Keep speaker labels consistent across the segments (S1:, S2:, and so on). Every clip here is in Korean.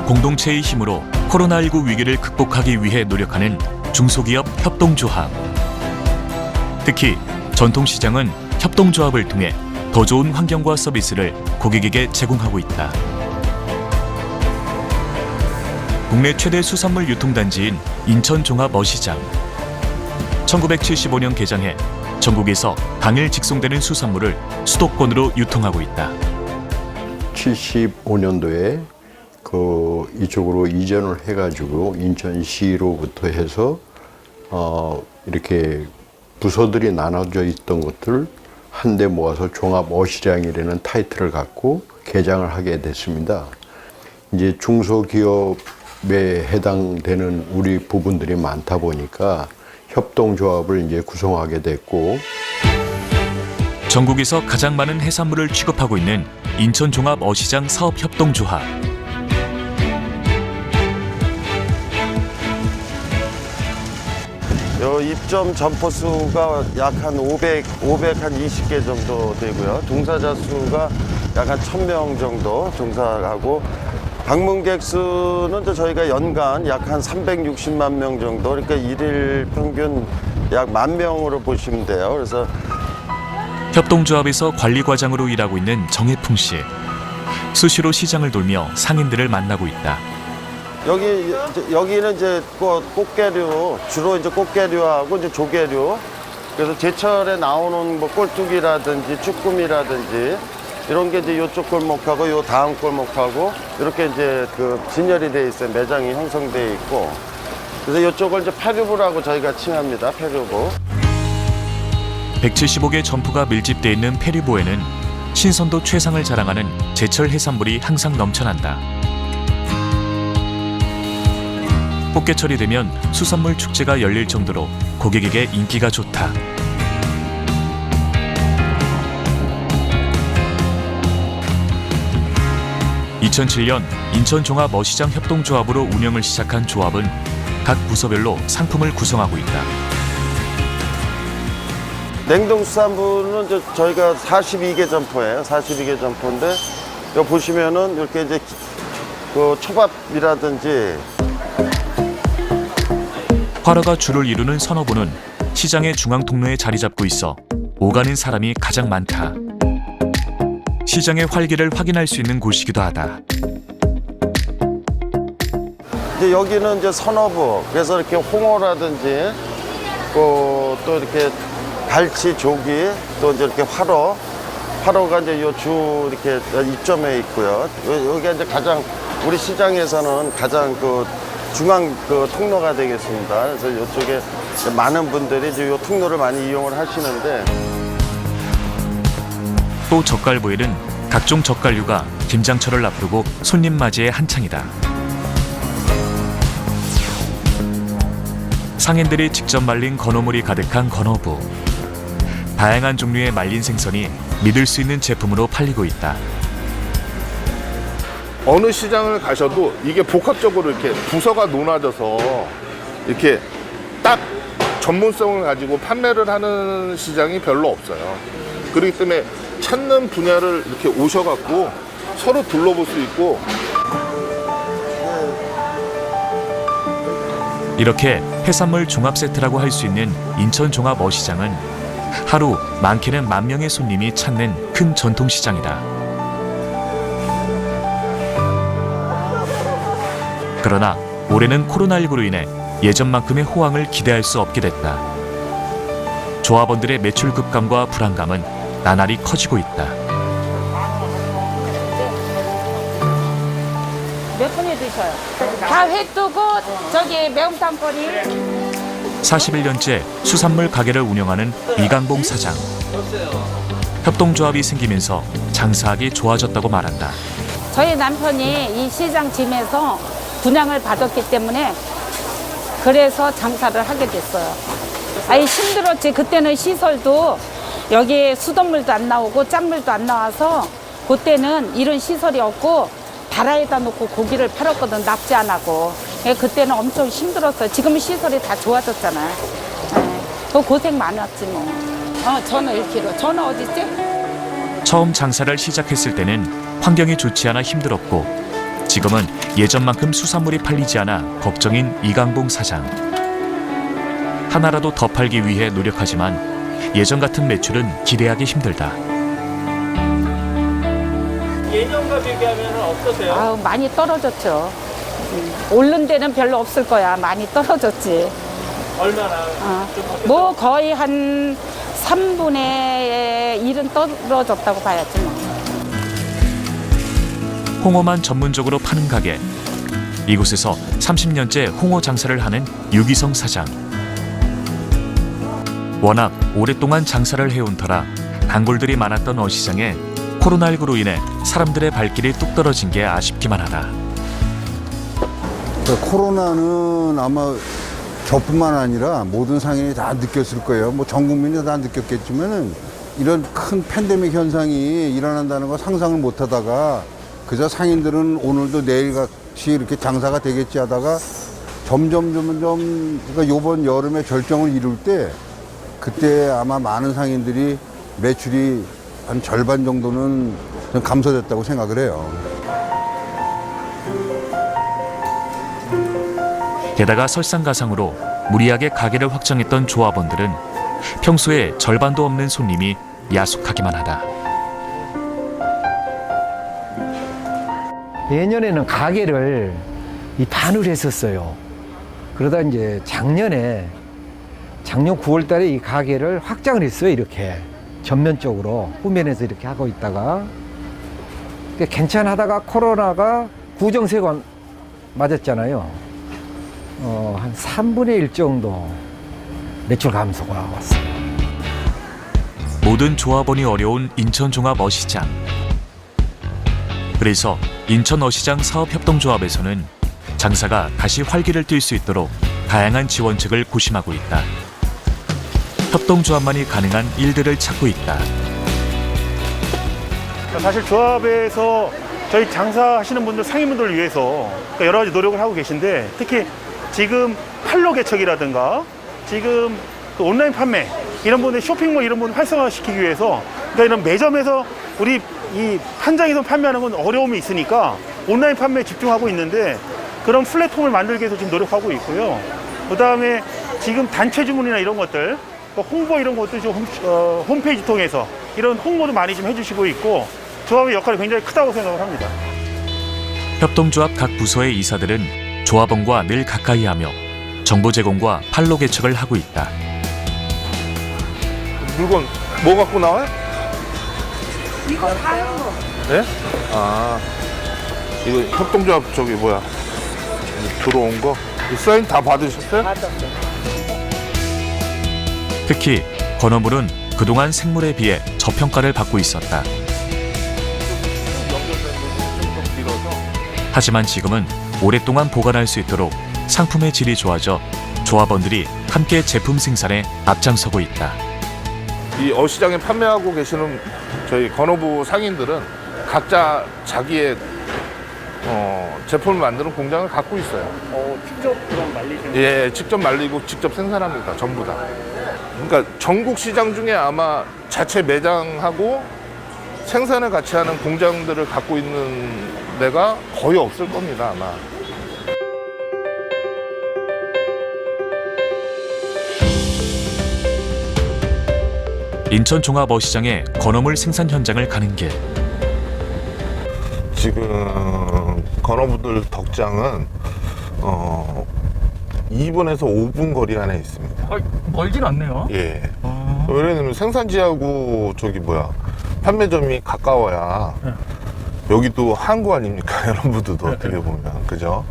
S1: 공동체의 힘으로 코로나19 위기를 극복하기 위해 노력하는 중소기업 협동조합. 특히 전통시장은 협동조합을 통해 더 좋은 환경과 서비스를 고객에게 제공하고 있다. 국내 최대 수산물 유통단지인 인천종합어시장. 1975년 개장해 전국에서 당일 직송되는 수산물을 수도권으로 유통하고 있다.
S2: 75년도에 이쪽으로 이전을 해가지고 인천시로부터 해서 이렇게 부서들이 나눠져 있던 것들 한데 모아서 종합어시장이라는 타이틀을 갖고 개장을 하게 됐습니다. 이제 중소기업에 해당되는 우리 부분들이 많다 보니까 협동조합을 이제 구성하게 됐고,
S1: 전국에서 가장 많은 해산물을 취급하고 있는 인천종합어시장 사업협동조합.
S3: 입점 점포 수가 약 한 520개 정도 되고요. 종사자 수가 약 한 1000명 정도 종사하고, 방문객 수는 저희가 연간 약 한 360만 명 정도, 그러니까 일일 평균 약 10,000명으로 보시면 돼요. 그래서
S1: 협동조합에서 관리과장으로 일하고 있는 정혜풍 씨. 수시로 시장을 돌며 상인들을 만나고 있다.
S3: 여기는 이제 꽃게류, 주로 이제 꽃게류하고 이제 조개류. 그래서 제철에 나오는 뭐 꼴뚜기라든지 쭈꾸미라든지 이런 게 이제 요쪽 골목하고 요 다음 골목하고 이렇게 이제 진열이 돼 있어요. 매장이 형성돼 있고. 그래서 요쪽을 이제 폐류부라고 저희가 칭합니다. 폐류부.
S1: 175개 점포가 밀집돼 있는 폐류부에는 신선도 최상을 자랑하는 제철 해산물이 항상 넘쳐난다. 꽃게철이 되면 수산물 축제가 열릴 정도로 고객에게 인기가 좋다. (2007년) 인천종합어시장 협동조합으로 운영을 시작한 조합은 각 부서별로 상품을 구성하고 있다.
S3: 냉동수산물은 저희가 42개 점포예요. 42개 점포인데 여기 보시면은 이렇게 이제 초밥이라든지
S1: 활어가 주를 이루는 선어부는 시장의 중앙 통로에 자리 잡고 있어 오가는 사람이 가장 많다. 시장의 활기를 확인할 수 있는 곳이기도 하다.
S3: 이제 여기는 이제 선어부, 그래서 이렇게 홍어라든지 또 이렇게 갈치, 조기, 또 이제 이렇게 활어가 이제 요 이렇게 입점해 있고요. 여기가 이제 가장 우리 시장에서는 가장 중앙 통로가 되겠습니다. 그래서 이쪽에 많은 분들이 이제 요 통로를 많이 이용을 하시는데,
S1: 또 젓갈부에는 각종 젓갈류가 김장철을 앞두고 손님 맞이에 한창이다. 상인들이 직접 말린 건어물이 가득한 건어부. 다양한 종류의 말린 생선이 믿을 수 있는 제품으로 팔리고 있다.
S4: 어느 시장을 가셔도 이게 복합적으로 이렇게 부서가 나눠져서 이렇게 딱 전문성을 가지고 판매를 하는 시장이 별로 없어요. 그렇기 때문에 찾는 분야를 이렇게 오셔갖고 서로 둘러볼 수 있고.
S1: 이렇게 해산물 종합 세트라고 할 수 있는 인천종합어시장은 하루 많게는 10,000명의 손님이 찾는 큰 전통시장이다. 그러나 올해는 코로나19로 인해 예전만큼의 호황을 기대할 수 없게 됐다. 조합원들의 매출 급감과 불안감은 나날이 커지고 있다.
S5: 몇 분이 드셔요? 다 회 뜨고 저기 매운탕거리.
S1: 41년째 수산물 가게를 운영하는 이강봉 사장. 협동조합이 생기면서 장사하기 좋아졌다고 말한다.
S5: 저희 남편이 이 시장 짐에서 분양을 받았기 때문에 그래서 장사를 하게 됐어요. 아니 힘들었지. 그때는 시설도 여기 수돗물도 안 나오고 짠물도 안 나와서 그때는 이런 시설이 없고 다라에다 놓고 고기를 팔았거든. 납치 안 하고. 예, 그때는 엄청 힘들었어요. 지금 시설이 다 좋아졌잖아요. 예, 그 고생 많았지 뭐. 전어 1kg. 전어 어디 있지?
S1: 처음 장사를 시작했을 때는 환경이 좋지 않아 힘들었고 지금은 예전만큼 수산물이 팔리지 않아 걱정인 이강봉 사장. 하나라도 더 팔기 위해 노력하지만 예전 같은 매출은 기대하기 힘들다.
S6: 예년과 비교하면 어떠세요?
S5: 아우, 많이 떨어졌죠. 오른 데는 별로 없을 거야. 많이 떨어졌지.
S6: 얼마나?
S5: 뭐 거의 한 3분의 1은 떨어졌다고 봐야지 뭐.
S1: 홍어만 전문적으로 파는 가게. 이곳에서 30년째 홍어 장사를 하는 유기성 사장. 워낙 오랫동안 장사를 해온 터라 단골들이 많았던 어시장에 코로나19로 인해 사람들의 발길이 뚝 떨어진 게 아쉽기만 하다.
S7: 코로나는 아마 저뿐만 아니라 모든 상인이 다 느꼈을 거예요. 뭐 전 국민이 다 느꼈겠지만은 이런 큰 팬데믹 현상이 일어난다는 거 상상을 못 하다가 그저 상인들은 오늘도 내일같이 이렇게 장사가 되겠지 하다가 점점 그러니까 요번 여름에 절정을 이룰 때 그때 아마 많은 상인들이 매출이 한 절반 정도는 감소됐다고 생각을 해요.
S1: 게다가 설상가상으로 무리하게 가게를 확장했던 조합원들은 평소에 절반도 없는 손님이 야속하기만 하다.
S8: 예년에는 가게를 이 반을 했었어요. 그러다 이제 작년 9월 달에 이 가게를 확장을 했어요. 이렇게 전면적으로 후면에서 이렇게 하고 있다가 괜찮하다가 코로나가 구정세관 맞았잖아요. 한 3분의 1 정도 매출 감소가 왔어요.
S1: 모든 조합원이 어려운 인천종합어시장. 그래서 인천어시장 사업협동조합에서는 장사가 다시 활기를 띨 수 있도록 다양한 지원책을 고심하고 있다. 협동조합만이 가능한 일들을 찾고 있다.
S6: 사실 조합에서 저희 장사하시는 분들, 상인분들을 위해서 여러 가지 노력을 하고 계신데 특히 지금 판로 개척이라든가 지금 그 온라인 판매 이런 분들 쇼핑몰 이런 분들 활성화시키기 위해서 그러니까 이런 매점에서 우리 이 한장에서 판매하는 건 어려움이 있으니까 온라인 판매에 집중하고 있는데 그런 플랫폼을 만들기 위해서 지금 노력하고 있고요. 그 다음에 지금 단체 주문이나 이런 것들 홍보 이런 것도 좀 홈페이지 통해서 이런 홍보도 많이 좀 해주시고 있고 조합의 역할이 굉장히 크다고 생각을 합니다.
S1: 협동조합 각 부서의 이사들은 조합원과 늘 가까이 하며 정보 제공과 판로 개척을 하고 있다.
S4: 물건 뭐 갖고 나와요?
S5: 이거 파는 거.
S4: 네? 아, 이거 협동조합 저기 뭐야 들어온 거 사인 다 받으셨어요?
S1: 특히 건어물은 그동안 생물에 비해 저평가를 받고 있었다. 하지만 지금은 오랫동안 보관할 수 있도록 상품의 질이 좋아져 조합원들이 함께 제품 생산에 앞장서고 있다.
S4: 이 어시장에 판매하고 계시는 저희 건어부 상인들은 각자 자기의 제품을 만드는 공장을 갖고 있어요.
S6: 직접 그럼 말리시는
S4: 예, 직접 말리고 직접 생산합니다. 전부 다. 그러니까 전국 시장 중에 아마 자체 매장하고 생산을 같이 하는 공장들을 갖고 있는 데가 거의 없을 겁니다, 아마.
S1: 인천종합어시장의 건어물 생산 현장을 가는 길.
S4: 지금 건어부들 덕장은 2분에서 5분 거리 안에 있습니다.
S6: 멀진 않네요.
S4: 예. 왜냐면 생산지하고 저기 뭐야 판매점이 가까워야 여기도 항구 아닙니까? 여러분들도 어떻게 보면 그죠?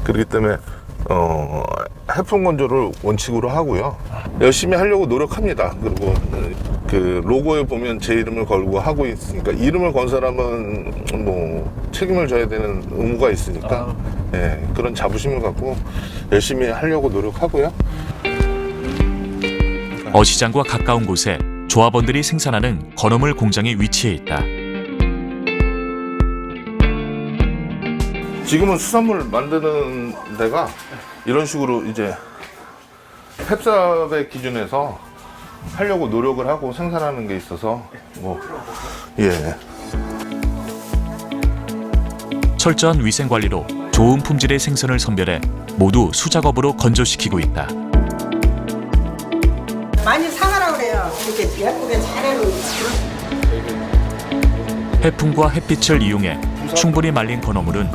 S4: 그렇기 때문에 해풍 건조를 원칙으로 하고요. 열심히 하려고 노력합니다. 그리고 그 로고에 보면 제 이름을 걸고 하고 있으니까 이름을 건 사람은 뭐 책임을 져야 되는 의무가 있으니까 예, 그런 자부심을 갖고 열심히 하려고 노력하고요.
S1: 어시장과 가까운 곳에 조합원들이 생산하는 건어물 공장이 위치해 있다.
S4: 지금은 수산물 만드는 데가 이런 식으로 이제 햅쌀의 기준에서 하려고 노력을 하고 생산하는 게 있어서 예.
S1: 철저한 위생 관리로 좋은 품질의 생선을 선별해 모두 수작업으로 건조시키고 있다.
S9: 많이 사가라 그래요. 이렇게 예쁘게 잘 해놓은.
S1: 해풍과 햇빛을 이용해 충분히 말린 건어물은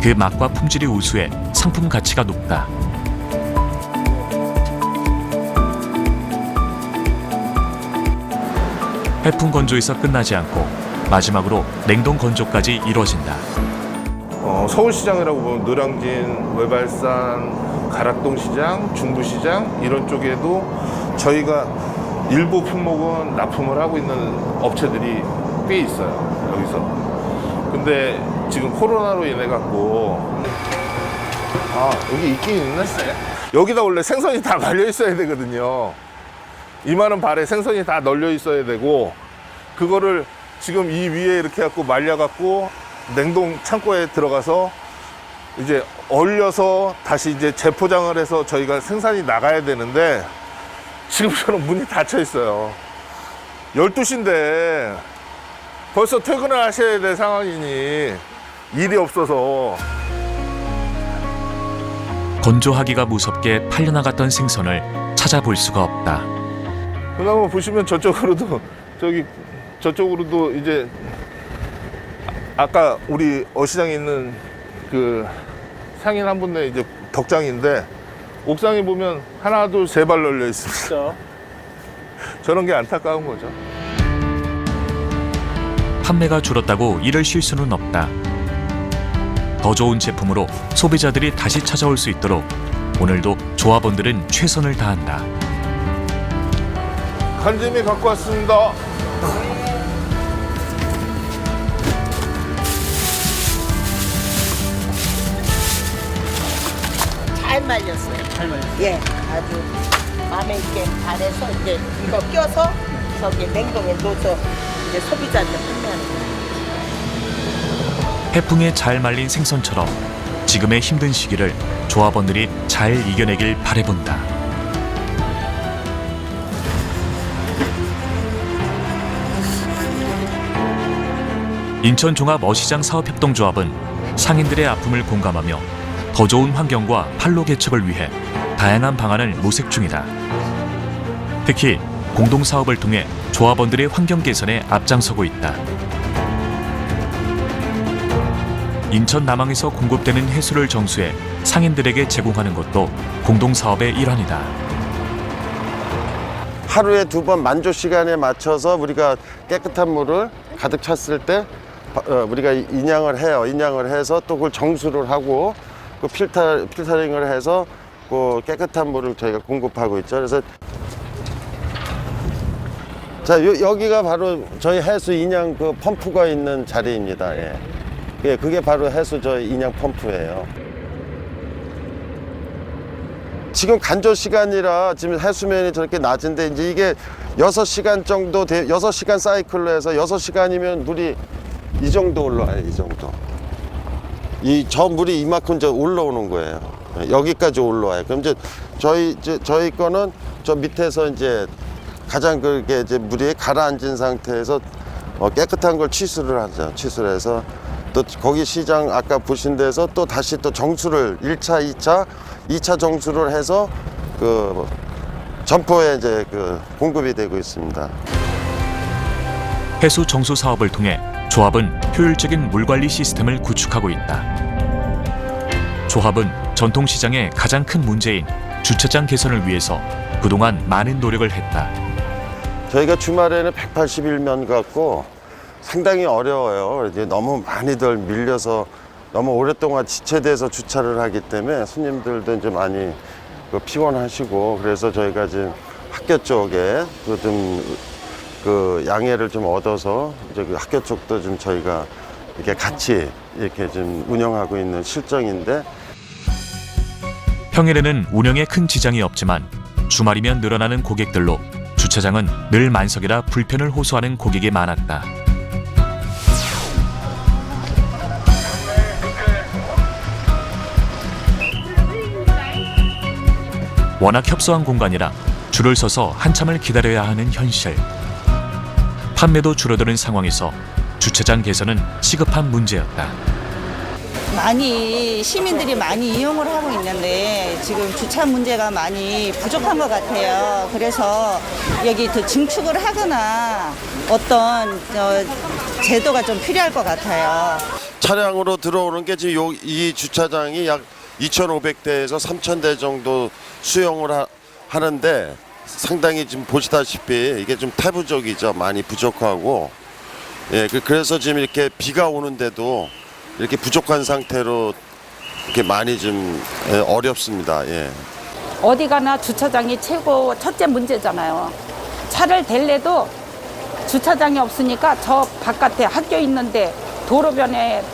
S1: 그 맛과 품질이 우수해 상품 가치가 높다. 해풍 건조에서 끝나지 않고 마지막으로 냉동 건조까지 이루어진다.
S4: 서울시장이라고 보면 노량진, 외발산, 가락동시장, 중부시장 이런 쪽에도 저희가 일부 품목은 납품을 하고 있는 업체들이 꽤 있어요. 여기서. 근데 지금 코로나로 인해 갖고 여기 있긴 있네. 여기다 원래 생선이 다 말려 있어야 되거든요. 이만한 발에 생선이 다 널려 있어야 되고 그거를 지금 이 위에 이렇게 갖고 말려 갖고 냉동 창고에 들어가서 이제 얼려서 다시 이제 재포장을 해서 저희가 생산이 나가야 되는데 지금처럼 문이 닫혀 있어요. 12시인데 벌써 퇴근을 하셔야 될 상황이니 일이 없어서.
S1: 건조하기가 무섭게 팔려나갔던 생선을 찾아볼 수가 없다.
S4: 그나마 보시면 저쪽으로도 이제 아까 우리 어시장에 있는 그 상인 한 분네 이제 덕장인데 옥상에 보면 하나 둘 세 발 널려 있습니다. 저런 게 안타까운 거죠.
S1: 판매가 줄었다고 일을 쉴 수는 없다. 더 좋은 제품으로 소비자들이 다시 찾아올 수 있도록 오늘도 조합원들은 최선을 다한다.
S4: 간재미 갖고 왔습니다.
S9: 잘 말렸어요. 잘 말렸어요. 예, 아주 마음에 있게 잘해서 이제 이거 껴서 저기 냉동에 넣어서 이제 소비자한테 판매하는 거예요.
S1: 해풍에 잘 말린 생선처럼 지금의 힘든 시기를 조합원들이 잘 이겨내길 바라본다. 인천종합어시장 사업협동조합은 상인들의 아픔을 공감하며 더 좋은 환경과 판로 개척을 위해 다양한 방안을 모색 중이다. 특히 공동사업을 통해 조합원들의 환경 개선에 앞장서고 있다. 인천 남항에서 공급되는 해수를 정수해 상인들에게 제공하는 것도 공동사업의 일환이다.
S3: 하루에 2번 만조 시간에 맞춰서 우리가 깨끗한 물을 가득 찼을 때 우리가 인양을 해요. 인양을 해서 또 그걸 정수를 하고 그 필터링을 해서 그 깨끗한 물을 저희가 공급하고 있죠. 그래서 자 여기가 바로 저희 해수 인양 그 펌프가 있는 자리입니다. 예. 예, 그게 바로 해수 저희 인양 펌프예요. 지금 간조 시간이라 지금 해수면이 저렇게 낮은데 이제 이게 6시간 정도 6시간 사이클로 해서 6시간이면 물이 이 정도 올라와요. 이 정도. 저 물이 이만큼 이제 올라오는 거예요. 여기까지 올라와요. 그럼 이제 저희 거는 저 밑에서 이제 가장 그게 이제 물이 가라앉은 상태에서 깨끗한 걸 취수를 하죠. 취수를 해서 또 거기 시장 아까 보신 데서 또 다시 또 정수를 1차, 2차 정수를 해서 그 점포에 이제 그 공급이 되고 있습니다.
S1: 해수 정수 사업을 통해 조합은 효율적인 물 관리 시스템을 구축하고 있다. 조합은 전통시장의 가장 큰 문제인 주차장 개선을 위해서 그동안 많은 노력을 했다.
S3: 저희가 주말에는 181면 갖고 상당히 어려워요. 이제 너무 많이들 밀려서 너무 오랫동안 지체돼서 주차를 하기 때문에 손님들도 이제 많이 피곤하시고 그래서 저희가 지금 학교 쪽에 그 양해를 좀 얻어서 이제 그 학교 쪽도 좀 저희가 이렇게 같이 이렇게 좀 운영하고 있는 실정인데
S1: 평일에는 운영에 큰 지장이 없지만 주말이면 늘어나는 고객들로 주차장은 늘 만석이라 불편을 호소하는 고객이 많았다. 워낙 협소한 공간이라 줄을 서서 한참을 기다려야 하는 현실. 판매도 줄어드는 상황에서 주차장 개선은 시급한 문제였다.
S10: 많이 시민들이 많이 이용을 하고 있는데 지금 주차 문제가 많이 부족한 것 같아요. 그래서 여기 더 증축을 하거나 어떤 제도가 좀 필요할 것 같아요.
S3: 차량으로 들어오는 게 지금 이 주차장이 약 2,500대에서 3,000대 정도 수용을 하는데 상당히 지금 보시다시피 이게 좀 태부적이죠. 많이 부족하고, 예, 그래서 지금 이렇게 비가 오는데도 이렇게 부족한 상태로 이렇게 많이 좀 어렵습니다. 예.
S5: 어디 가나 주차장이 첫째 문제잖아요. 차를 댈래도 주차장이 없으니까 저 바깥에 학교 있는데 도로변에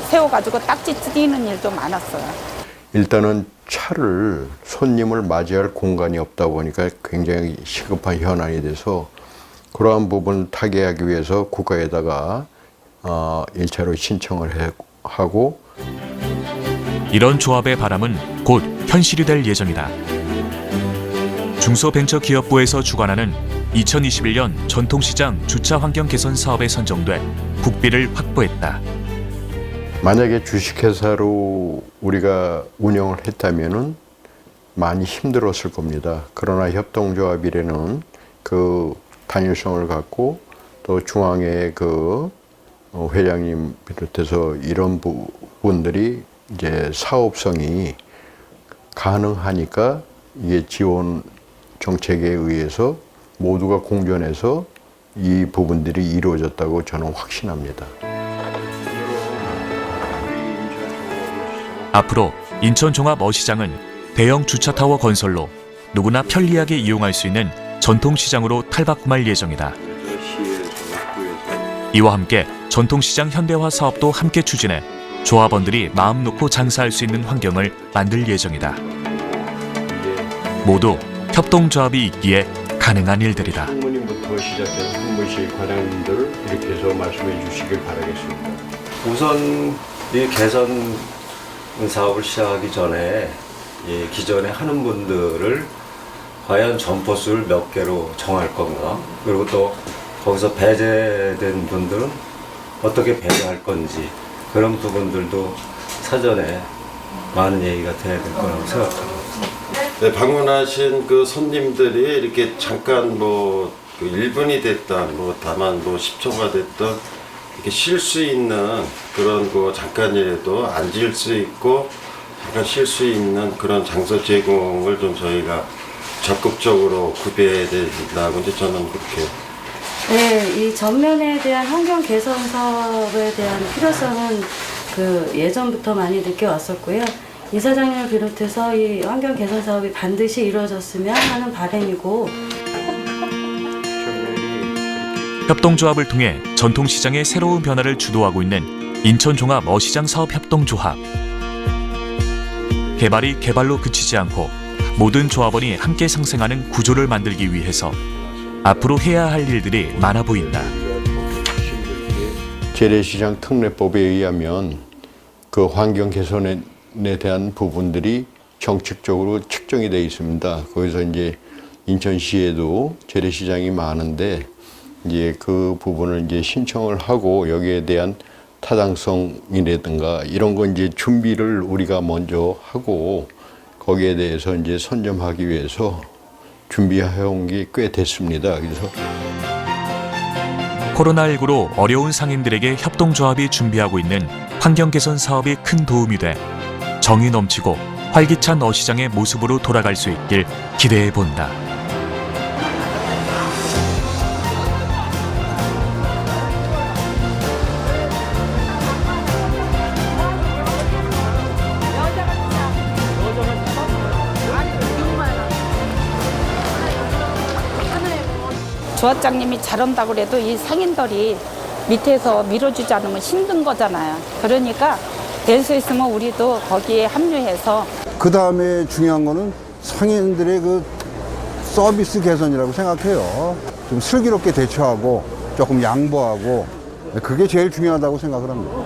S5: 세워가지고 딱지 찌는 일도 많았어요.
S2: 일단은 차를 손님을 맞이할 공간이 없다 보니까 굉장히 시급한 현안이 돼서 그러한 부분을 타개하기 위해서 국가에다가 1차로 신청을 하고
S1: 이런 조합의 바람은 곧 현실이 될 예정이다. 중소벤처기업부에서 주관하는 2021년 전통시장 주차 환경 개선 사업에 선정돼 국비를 확보했다.
S2: 만약에 주식회사로 우리가 운영을 했다면은 많이 힘들었을 겁니다. 그러나 협동조합이라는 그 단일성을 갖고 또 중앙의 그 회장님 비롯해서 이런 부분들이 이제 사업성이 가능하니까 이게 지원 정책에 의해서 모두가 공존해서 이 부분들이 이루어졌다고 저는 확신합니다.
S1: 앞으로 인천종합어시장은 대형 주차타워 건설로 누구나 편리하게 이용할 수 있는 전통시장으로 탈바꿈할 예정이다. 이와 함께 전통시장 현대화 사업도 함께 추진해 조합원들이 마음 놓고 장사할 수 있는 환경을 만들 예정이다. 모두 협동조합이 있기에 가능한 일들이다.
S2: 상무님부터 시작해서 한 분씩 과장님들 이렇게 해서 말씀해 주시길 바라겠습니다.
S11: 우선 이 개선 사업을 시작하기 전에 이 기존에 하는 분들을 과연 점포수를 몇 개로 정할 건가, 그리고 또 거기서 배제된 분들은 어떻게 배제할 건지, 그런 부분들도 사전에 많은 얘기가 돼야 될 거라고 생각합니다.
S3: 네, 방문하신 그 손님들이 이렇게 잠깐 뭐 1분이 됐던 다만 10초가 됐던 이렇게 쉴 수 있는 그런 거 잠깐이라도 앉을 수 있고 잠깐 쉴 수 있는 그런 장소 제공을 좀 저희가 적극적으로 구비해야 된다고 이제 저는 그렇게.
S12: 네, 이 전면에 대한 환경 개선 사업에 대한 필요성은 그 예전부터 많이 느껴왔었고요. 이사장님을 비롯해서 이 환경 개선 사업이 반드시 이루어졌으면 하는 바람이고.
S1: 협동조합을 통해 전통시장의 새로운 변화를 주도하고 있는 인천종합어시장 사업협동조합. 개발이 개발로 그치지 않고 모든 조합원이 함께 상생하는 구조를 만들기 위해서 앞으로 해야 할 일들이 많아 보인다.
S2: 재래시장 특례법에 의하면 그 환경 개선에 대한 부분들이 정책적으로 측정이 되어 있습니다. 거기서 이제 인천시에도 재래시장이 많은데 이제 그 부분을 이제 신청을 하고 여기에 대한 타당성이라든가 이런 거 이제 준비를 우리가 먼저 하고 거기에 대해서 이제 선점하기 위해서 준비해온 게 꽤 됐습니다. 그래서
S1: 코로나19로 어려운 상인들에게 협동조합이 준비하고 있는 환경 개선 사업이 큰 도움이 돼 정이 넘치고 활기찬 어시장의 모습으로 돌아갈 수 있길 기대해 본다.
S5: 조합장님이 잘한다고 그래도 이 상인들이 밑에서 밀어주지 않으면 힘든 거잖아요. 그러니까 될 수 있으면 우리도 거기에 합류해서.
S7: 그 다음에 중요한 거는 상인들의 그 서비스 개선이라고 생각해요. 좀 슬기롭게 대처하고 조금 양보하고 그게 제일 중요하다고 생각을 합니다.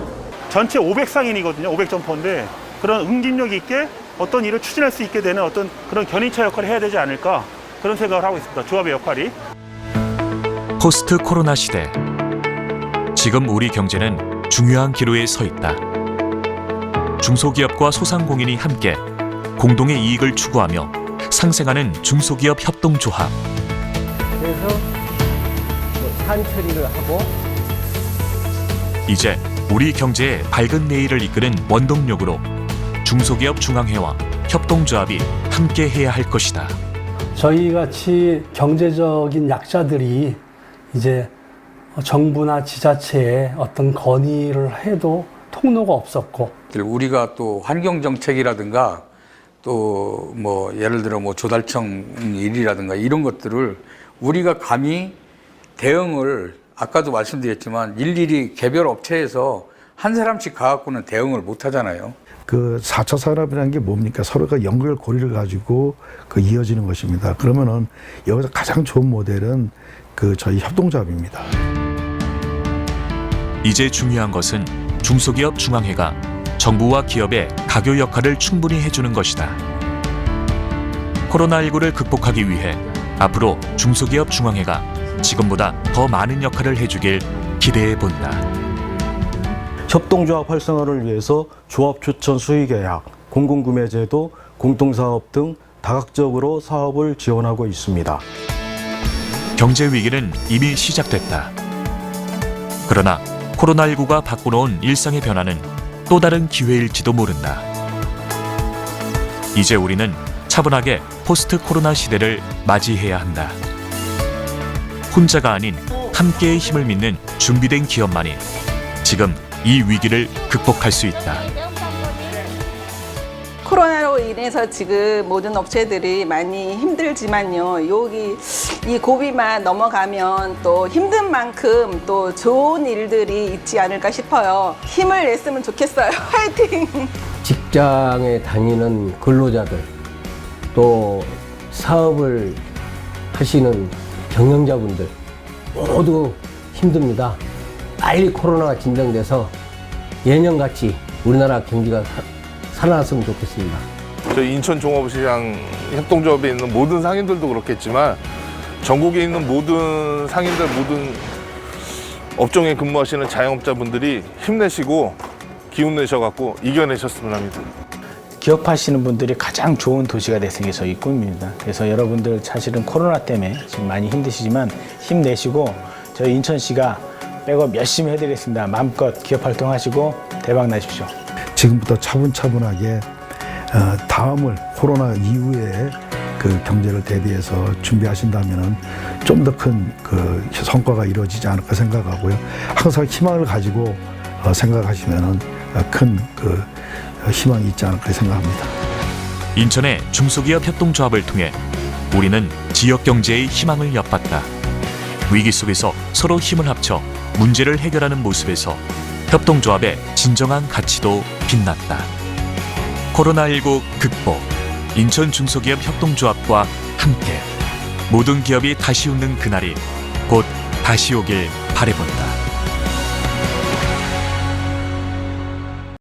S6: 전체 500상인이거든요. 500점포인데 그런 응집력 있게 어떤 일을 추진할 수 있게 되는 어떤 그런 견인차 역할을 해야 되지 않을까 그런 생각을 하고 있습니다. 조합의 역할이.
S1: 포스트 코로나 시대. 지금 우리 경제는 중요한 기로에 서 있다. 중소기업과 소상공인이 함께 공동의 이익을 추구하며 상생하는 중소기업 협동조합.
S8: 그래서 산 처리를 하고
S1: 이제 우리 경제의 밝은 내일을 이끄는 원동력으로 중소기업 중앙회와 협동조합이 함께 해야 할 것이다.
S13: 저희 같이 경제적인 약자들이 이제 정부나 지자체에 어떤 건의를 해도 통로가 없었고,
S14: 우리가 또 환경 정책이라든가 또 뭐 예를 들어 뭐 조달청 일이라든가 이런 것들을 우리가 감히 대응을 아까도 말씀드렸지만 일일이 개별 업체에서 한 사람씩 가갖고는 대응을 못 하잖아요.
S15: 그 4차 산업이라는 게 뭡니까? 서로가 연결고리를 가지고 그 이어지는 것입니다. 그러면은 여기서 가장 좋은 모델은 그 저희 협동조합입니다.
S1: 이제 중요한 것은 중소기업 중앙회가 정부와 기업의 가교 역할을 충분히 해주는 것이다. 코로나19를 극복하기 위해 앞으로 중소기업 중앙회가 지금보다 더 많은 역할을 해주길 기대해 본다.
S16: 협동조합 활성화를 위해서 조합 추천 수의계약, 공공구매제도, 공동사업 등 다각적으로 사업을 지원하고 있습니다.
S1: 경제 위기는 이미 시작됐다. 그러나 코로나19가 바꿔놓은 일상의 변화는 또 다른 기회일지도 모른다. 이제 우리는 차분하게 포스트 코로나 시대를 맞이해야 한다. 혼자가 아닌 함께의 힘을 믿는 준비된 기업만이 지금 이 위기를 극복할 수 있다.
S9: 코로나로 인해서 지금 모든 업체들이 많이 힘들지만요. 여기 이 고비만 넘어가면 또 힘든 만큼 또 좋은 일들이 있지 않을까 싶어요. 힘을 냈으면 좋겠어요. 화이팅!
S8: 직장에 다니는 근로자들 또 사업을 하시는 경영자분들 모두 힘듭니다. 빨리 코로나가 진정돼서 예년같이 우리나라 경기가 살아났으면 좋겠습니다.
S4: 저희 인천 종합시장 협동조합에 있는 모든 상인들도 그렇겠지만 전국에 있는 모든 상인들, 모든 업종에 근무하시는 자영업자분들이 힘내시고 기운 내셔갖고 이겨내셨으면 합니다.
S17: 기업하시는 분들이 가장 좋은 도시가 됐으는 게 저희 꿈입니다. 그래서 여러분들 사실은 코로나 때문에 지금 많이 힘드시지만 힘내시고 저희 인천시가 백업 열심히 해드리겠습니다. 마음껏 기업 활동하시고 대박 나십시오.
S15: 지금부터 차분차분하게 다음을 코로나 이후에 그 경제를 대비해서 준비하신다면은 좀 더 큰 그 성과가 이루어지지 않을까 생각하고요. 항상 희망을 가지고 생각하시면은 큰 그 희망이 있지 않을까 생각합니다.
S1: 인천의 중소기업 협동조합을 통해 우리는 지역 경제의 희망을 엿봤다. 위기 속에서 서로 힘을 합쳐 문제를 해결하는 모습에서 협동조합의 진정한 가치도 빛났다. 코로나19 극복, 인천 중소기업 협동조합과 함께 모든 기업이 다시 웃는 그날이 곧 다시 오길 바라본다.